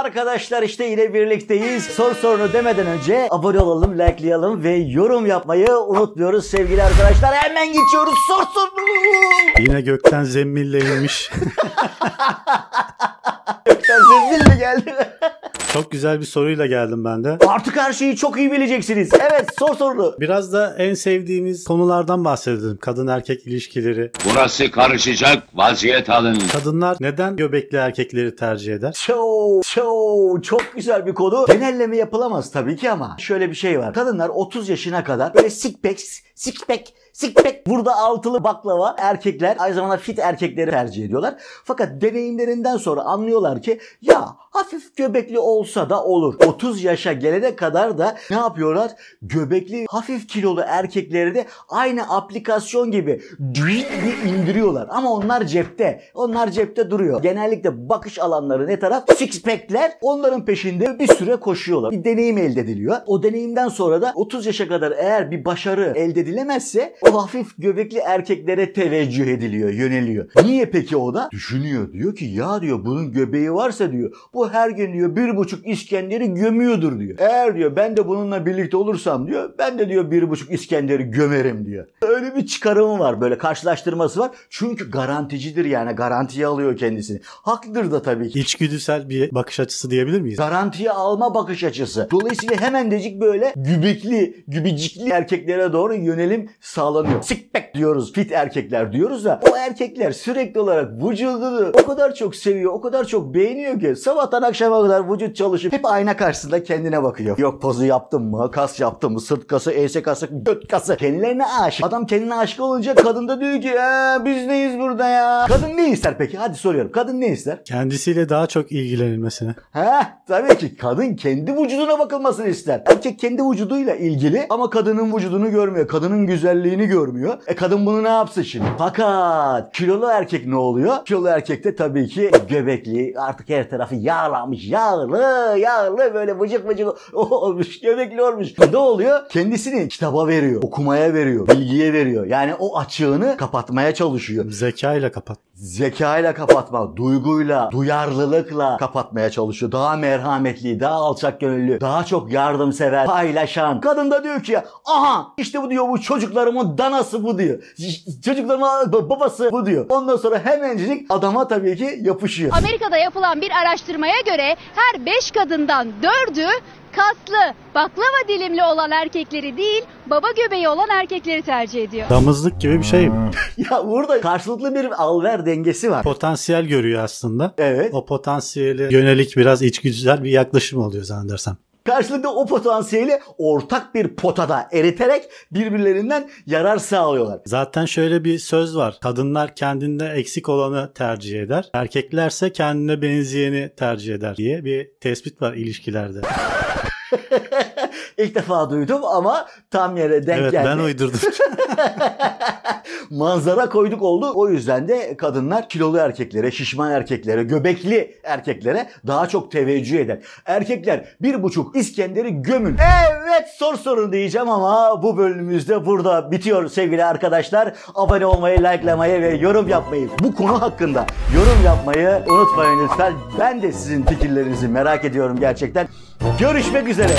Arkadaşlar işte yine birlikteyiz. Sorunu demeden önce abone olalım, likelayalım ve yorum yapmayı unutmuyoruz sevgili arkadaşlar. Hemen geçiyoruz sorunu. Yine gökten zemmille inmiş. Gökten zemmille geldi. Çok güzel bir soruyla geldim ben de. Artık her şeyi çok iyi bileceksiniz. Evet, sorunu. Biraz da en sevdiğimiz konulardan bahsedelim. Kadın erkek ilişkileri. Burası karışacak, vaziyet alın. Kadınlar neden göbekli erkekleri tercih eder? Çok güzel bir konu. Genelleme yapılamaz tabii ki ama şöyle bir şey var. Kadınlar 30 yaşına kadar böyle six pack burada altılı baklava, erkekler aynı zamanda fit erkekleri tercih ediyorlar. Fakat deneyimlerinden sonra anlıyorlar ki ya hafif göbekli olsa da olur. 30 yaşa gelene kadar da ne yapıyorlar? Göbekli hafif kilolu erkekleri de aynı aplikasyon gibi indiriyorlar. Ama onlar cepte. Onlar cepte duruyor. Genellikle bakış alanları ne taraf? Six pack'ler onların peşinde bir süre koşuyorlar. Bir deneyim elde ediliyor. O deneyimden sonra da 30 yaşa kadar eğer bir başarı elde edilemezse o hafif göbekli erkeklere teveccüh ediliyor, yöneliyor. Niye peki o da? Düşünüyor. Diyor ki ya diyor bunun göbeği varsa diyor bu her gün diyor 1,5 İskender'i gömüyordur diyor. Eğer diyor ben de bununla birlikte olursam diyor ben de diyor 1,5 İskender'i gömerim diyor. Öyle bir çıkarımı var, böyle karşılaştırması var. Çünkü garanticidir, yani garantiye alıyor kendisini. Haklıdır da tabii ki. İçgüdüsel bir bakış açısı diyebilir miyiz? Garantiye alma bakış açısı. Dolayısıyla hemencecik böyle gübecikli erkeklere doğru yönelim sağlanıyor. Six-pack diyoruz, fit erkekler diyoruz da o erkekler sürekli olarak vücudunu o kadar çok seviyor, o kadar çok beğeniyor ki sabahtan akşama kadar vücut çalışıp hep ayna karşısında kendine bakıyor. Yok pozu yaptım mı, kas yaptım mı, sırt kası, ense kası, göt kası. Kendilerine aşık. Adam kendine aşık olunca kadın da diyor ki biz neyiz burada ya? Kadın ne ister peki? Hadi soruyorum. Kadın ne ister? Kendisiyle daha çok ilgilenilmesini. Tabii ki kadın kendi vücuduna bakılmasını ister. Erkek kendi vücuduyla ilgili ama kadının vücudunu görmüyor. Kadının güzelliğini görmüyor. Kadın bunu ne yapsın şimdi? Fakat kilolu erkek ne oluyor? Kilolu erkekte tabii ki göbekli, artık her tarafı yağlanmış, yağlı böyle vıcık olmuş, göbekli olmuş. Ne oluyor? Kendisini kitaba veriyor, okumaya veriyor, bilgiye veriyor. Yani o açığını kapatmaya çalışıyor. Zekayla kapatma, duyguyla, duyarlılıkla kapatmaya çalışıyor. Daha merhametli, daha alçak gönüllü, daha çok yardımsever, paylaşan. Kadın da diyor ki aha işte bu diyor, bu çocuklarımın danası bu diyor. Çocuklarımın babası bu diyor. Ondan sonra hemencilik adama tabii ki yapışıyor. Amerika'da yapılan bir araştırmaya göre her 5 kadından 4'ü kaslı, baklava dilimli olan erkekleri değil, baba göbeği olan erkekleri tercih ediyor. Damızlık gibi bir şey mi? Ya burada karşılıklı bir al-ver dengesi var. Potansiyel görüyor aslında. Evet. O potansiyeli yönelik biraz içgüdüsel bir yaklaşım oluyor zannedersem. Karşılıklı o potansiyeli ortak bir potada eriterek birbirlerinden yarar sağlıyorlar. Zaten şöyle bir söz var. Kadınlar kendinde eksik olanı tercih eder. Erkeklerse kendine benzeyeni tercih eder diye bir tespit var ilişkilerde. İlk defa duydum ama tam yere denk geldi. Evet, ben uydurdum. Manzara koyduk oldu. O yüzden de kadınlar kilolu erkeklere, şişman erkeklere, göbekli erkeklere daha çok teveccüh eder. Erkekler 1,5 İskender'i gömün. Evet, sorun diyeceğim ama bu bölümümüz de burada bitiyor sevgili arkadaşlar. Abone olmayı, likelamayı ve yorum yapmayı, bu konu hakkında yorum yapmayı unutmayın lütfen. Ben de sizin fikirlerinizi merak ediyorum gerçekten. Görüşmek üzere.